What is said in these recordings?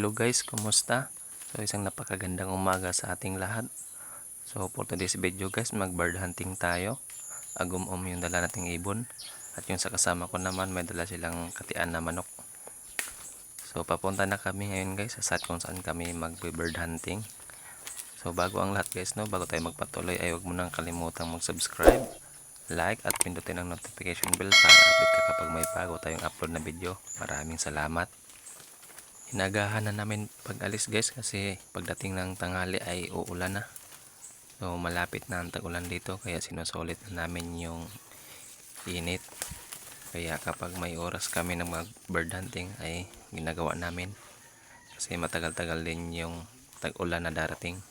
Hello guys, kumusta? So isang napakagandang umaga sa ating lahat. So for today's video guys, mag bird hunting tayo. Agum-um yung dala nating ibon. At yung sa kasama ko naman, may dala silang katian na manok. So papunta na kami ngayon guys sa site kung saan kami mag bird hunting. So bago ang lahat guys, no, bago tayo magpatuloy ay huwag mo nang kalimutang mag-subscribe, like at pindutin ang notification bell para update ka kapag may bago tayong upload na video. Maraming salamat. Inagahan na namin pag-alis guys kasi pagdating ng tanghali ay uulan na. So malapit na ang tag-ulan dito kaya sinusulit na namin yung init. Kaya kapag may oras kami ng mag-bird hunting ay ginagawa namin. Kasi matagal-tagal din yung tag-ulan na darating.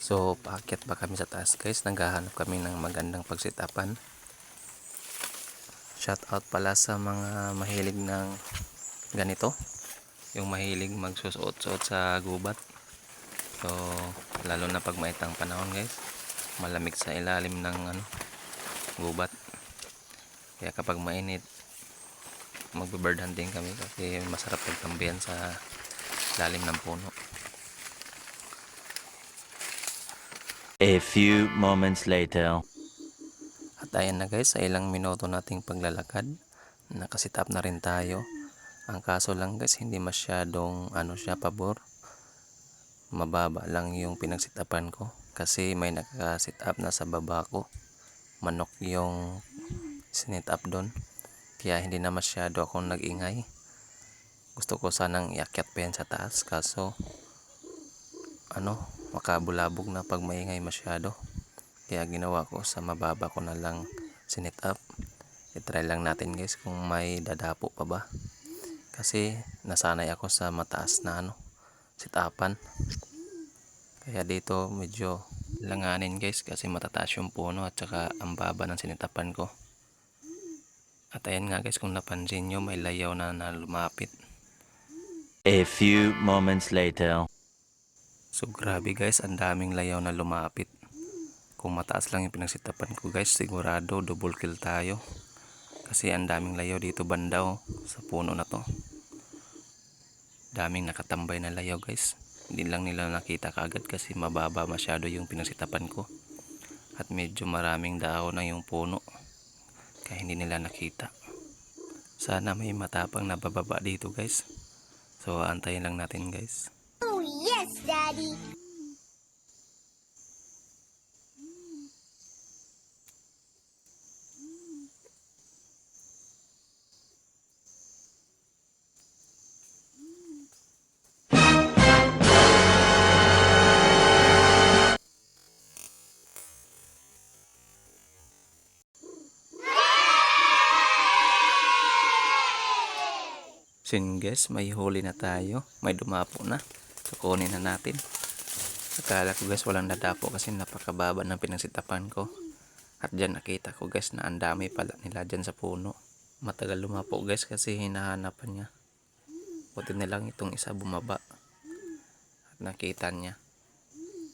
So paakyat pa kami sa taas guys. Naghahanap kami ng magandang pagsitapan. Shout out pala sa mga mahilig ng ganito, yung mahilig magsusuot-suot sa gubat. So lalo na pag maitang panahon guys, malamig sa ilalim ng gubat. Kaya kapag mainit, magbe-bird hunting kami kasi masarap pagtambayan sa lalim ng puno. A few moments later. At ayan na guys, sa ilang minuto nating paglalakad, nakasit up na rin tayo. Ang kaso lang guys, hindi masyadong pabor. Mababa lang yung pinagsitapan ko kasi may naka-sit up na sa baba ko. Manok yung sinit up doon. Kaya hindi na masyado akong nag-ingay. Gusto ko sanang iakyat pa yan sa taas kaso makabulabog na pag maingay masyado. Kaya ginawa ko sa mababa ko na lang sinit up. I-try lang natin guys kung may dadapo pa ba. Kasi nasanay ako sa mataas na sit-upan. Kaya dito medyo langanin guys kasi matataas yung puno at saka ang baba ng sinitapan ko. At ayan nga guys, kung napansin nyo may layaw na lumapit. A few moments later. So grabe guys, ang daming layaw na lumapit. Kung mataas lang yung pinagsitapan ko guys, sigurado double kill tayo. Kasi ang daming layaw dito banda sa puno na to. Daming nakatambay na layaw guys. Hindi lang nila nakita kaagad kasi mababa masyado yung pinagsitapan ko. At medyo maraming dahon na yung puno. Kaya hindi nila nakita. Sana may matapang na bababa dito guys. So antayin lang natin guys. Oh yes, Daddy! Guys, may huli na tayo. May dumapo na. So kunin na natin. Akala ko guys walang dadapo kasi napakababa ng pinagsitapan ko. At dyan nakita ko guys na ang dami pala nila dyan sa puno. Matagal lumapo guys kasi hinahanapan niya. Buti na lang itong isa bumaba. At nakita niya.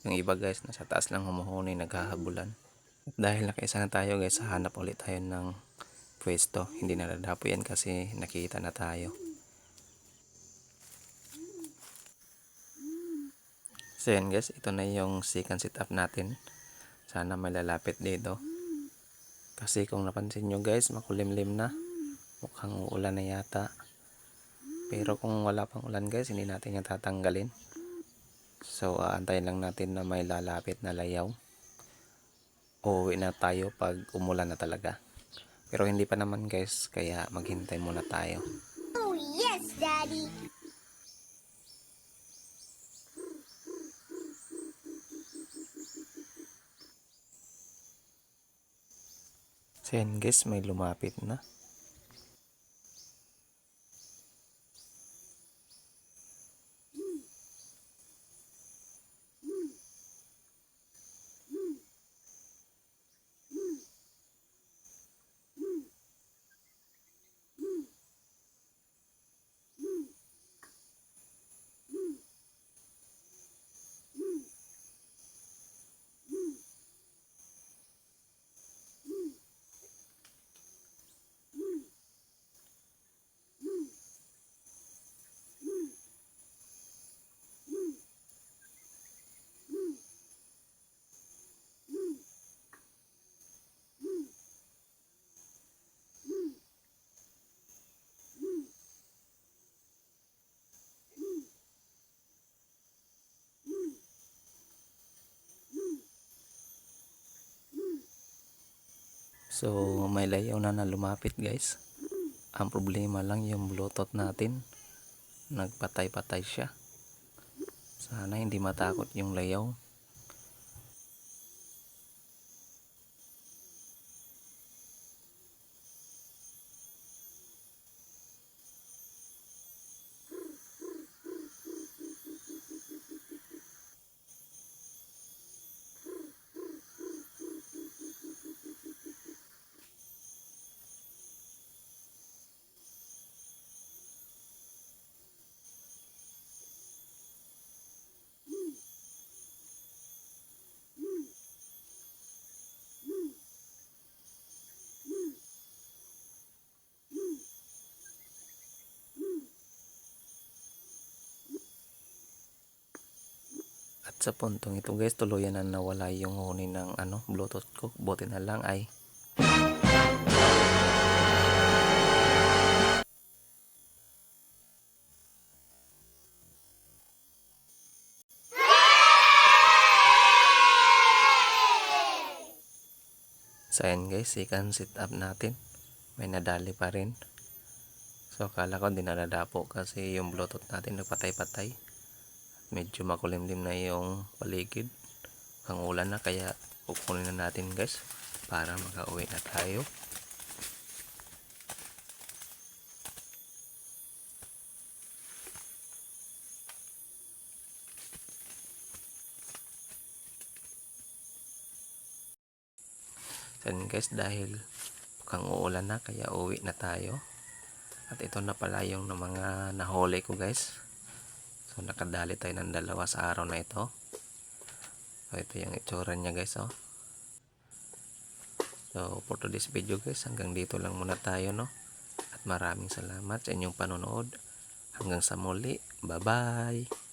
Yung iba guys nasa taas lang humuhuni naghahabulan. At dahil nakaisa na tayo guys, hanap ulit tayo ng pwesto. Hindi na dadapo yan kasi nakita na tayo. So yan guys, ito na yung second setup natin. Sana may lalapit dito. Kasi kung napansin nyo guys, makulimlim na. Mukhang uulan na yata. Pero kung wala pang ulan guys, hindi natin yung tatanggalin. So aantayin lang natin na may lalapit na layaw. Uuwi na tayo pag umulan na talaga. Pero hindi pa naman guys, kaya maghintay muna tayo. Oh yes, Daddy! So yan guys, may lumapit na. So may layaw na lumapit guys. Ang problema lang yung bluetooth natin, nagpatay-patay siya. Sana hindi matakot yung layaw. At sa puntong ito guys, tuluyan na nawala yung huni ng bluetooth ko. Buti na lang ay so ayan guys, second sit up natin. May nadali pa rin. So akala ko di na nadapo kasi yung bluetooth natin nagpatay-patay. Medyo makulimlim na yung paligid. Ang ulan na kaya kukunin na natin guys para makauwi na tayo. Then guys, dahil mukhang uulan na kaya uwi na tayo. At ito na pala yung mga nahuli ko guys. So nakadali tayo ng 2 sa araw na ito. So ito yung itsura niya guys oh. So for today's video guys, hanggang dito lang muna tayo no. At maraming salamat sa inyong panonood. Hanggang sa muli. Bye bye.